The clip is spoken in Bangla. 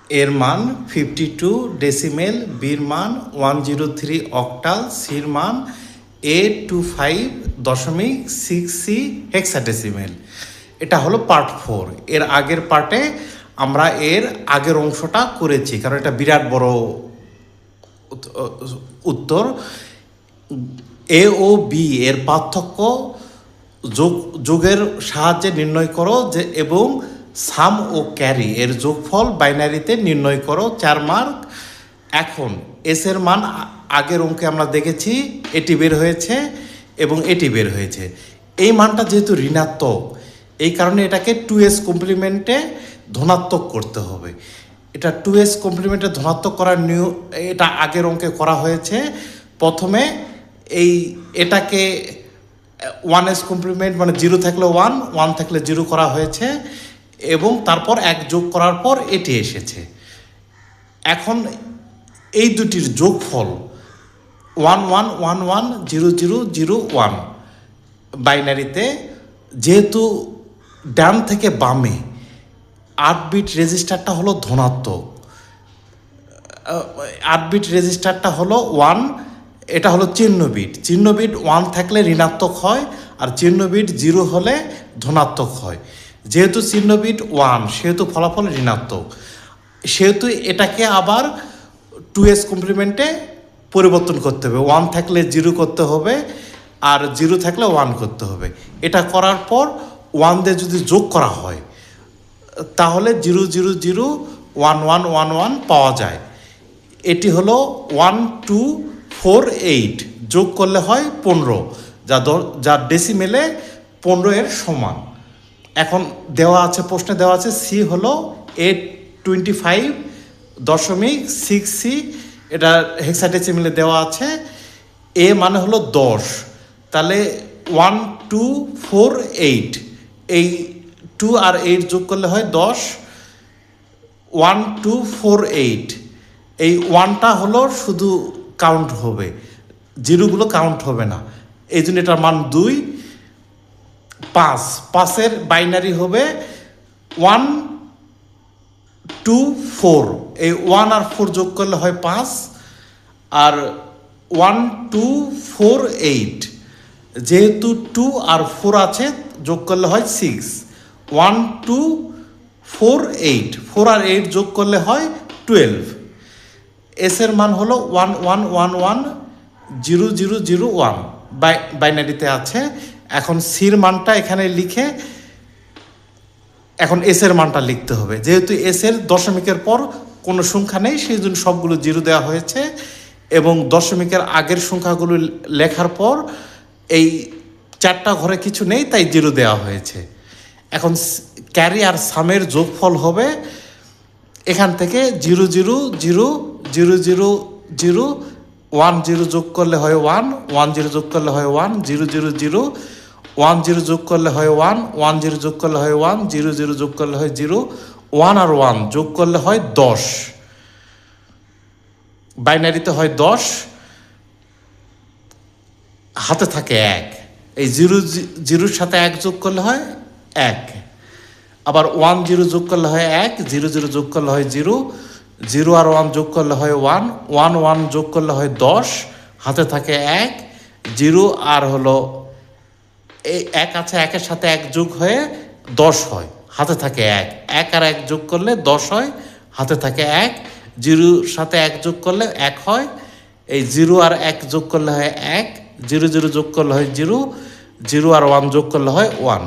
এর মান 52 ডেসিমেল, বির মান 103 অক্টাল, সির মান 825.6C হেক্সাডেসিমেল। এটা হলো পার্ট 4। এর আগের পার্টে আমরা এর আগের অংশটা করেছি, কারণ এটা বিরাট বড় উত্তর। এ ও বি এর পার্থক্য যোগের সাহায্যে নির্ণয় করো, যে এবং সাম ও ক্যারি এর যোগফল বাইনারিতে নির্ণয় করো, 4 মার্ক। এখন এস এর মান আগের অঙ্কে আমরা দেখেছি, এটি বের হয়েছে এবং এটি বের হয়েছে। এই মানটা যেহেতু ঋণাত্মক, এই কারণে এটাকে 2s কমপ্লিমেন্টে ধনাত্মক করতে হবে। এটা 2s কমপ্লিমেন্টে ধনাত্মক করার এটা আগের অঙ্কে করা হয়েছে। প্রথমে এটাকে 1s কমপ্লিমেন্ট মানে 0 থাকলে 1, 1 থাকলে 0 করা হয়েছে, এবং তারপর 1 যোগ করার পর এটি এসেছে। এখন এই দুটির যোগফল 1 1 1 1 0 0 0 1 বাইনারিতে, যেহেতু ডান থেকে বামে 8 বিট রেজিস্টারটা হলো ধনাত্মক, 8 বিট রেজিস্টারটা হলো 1, এটা হলো চিহ্ন বিট। চিহ্ন বিট 1 থাকলে ঋণাত্মক হয়, আর চিহ্ন বিট 0 হলে ধনাত্মক হয়। যেহেতু চিহ্ন বিট 1, সেহেতু ফলাফল ঋণাত্মক, সেহেতু এটাকে আবার 2s কমপ্লিমেন্টে পরিবর্তন করতে হবে। 1 থাকলে 0 করতে হবে, আর 0 থাকলে 1 করতে হবে। এটা করার পর 1 দিয়ে যদি যোগ করা হয়, তাহলে 0 0 0 1 1 1 1 পাওয়া যায়। এটি হলো 1248, যোগ করলে হয় 15, যা ডেসিমেলে 15 এর সমান। এখন দেওয়া আছে, প্রশ্নে দেওয়া আছে সি হলো 825.6C, এটা হেক্সাডেসিমেলে দেওয়া আছে। এ মানে হলো 10, তাহলে 1248, এই 2 আর 8 যোগ করলে হয় 10, 1248। এই 1টা হলো শুধু কাউন্ট হবে, জিরোগুলো কাউন্ট হবে না, এই জন্য এটার মান 2। 5 এর বাইনারি হবে 1 2 4, এই 1 আর 4 যোগ করলে হয় 5, আর 1248, যেহেতু 2 আর 4 আছে, যোগ করলে হয় 6, 1248, 4 আর 8 যোগ করলে হয় 12। এস এর মান হলো 1 1 1 1 0 0 0 1 বাইনারিতে আছে। এখন সির মানটা এখানে লিখে এখন এস এর মানটা লিখতে হবে। যেহেতু এস এর দশমিকের পর কোনো সংখ্যা নেই, সেই জন্য সবগুলো 0 দেওয়া হয়েছে, এবং দশমিকের আগের সংখ্যাগুলো লেখার পর এই 4টা ঘরে কিছু নেই, তাই 0 দেওয়া হয়েছে। এখন ক্যারি আর সামের যোগফল হবে এখান থেকে 0 0 0 0 0 0 1 0 যোগ করলে হয় 1, 1 0 যোগ করলে হয় 1, 0 0 0 1 0 যোগ করলে হয় 1, 1 0 যোগ করলে হয় 1, 0 0 যোগ করলে হয় 0, 1 আর 1 যোগ করলে হয় 10, বাইনারিতে হয় 10, হাতে থাকে 1। এই 0 0 সাথে 1 যোগ করলে হয় 1, আবার 1 0 যোগ করলে হয় 1, 0 0 যোগ করলে হয় 0, 0 আর 1 যোগ করলে হয় 1, 1 1 যোগ করলে হয় 10, হাতে থাকে 1, 0 আর হলো এই 1 আছে, 1-এর সাথে 1 যোগ হয়ে 10 হয়, হাতে থাকে 1, 1 আর 1 যোগ করলে 10 হয়, হাতে থাকে 1, 0 সাথে 1 যোগ করলে 1 হয়, এই 0 আর 1 যোগ করলে হয় 1, 0 0 যোগ করলে হয় 0, 0 আর 1 যোগ করলে হয় 1।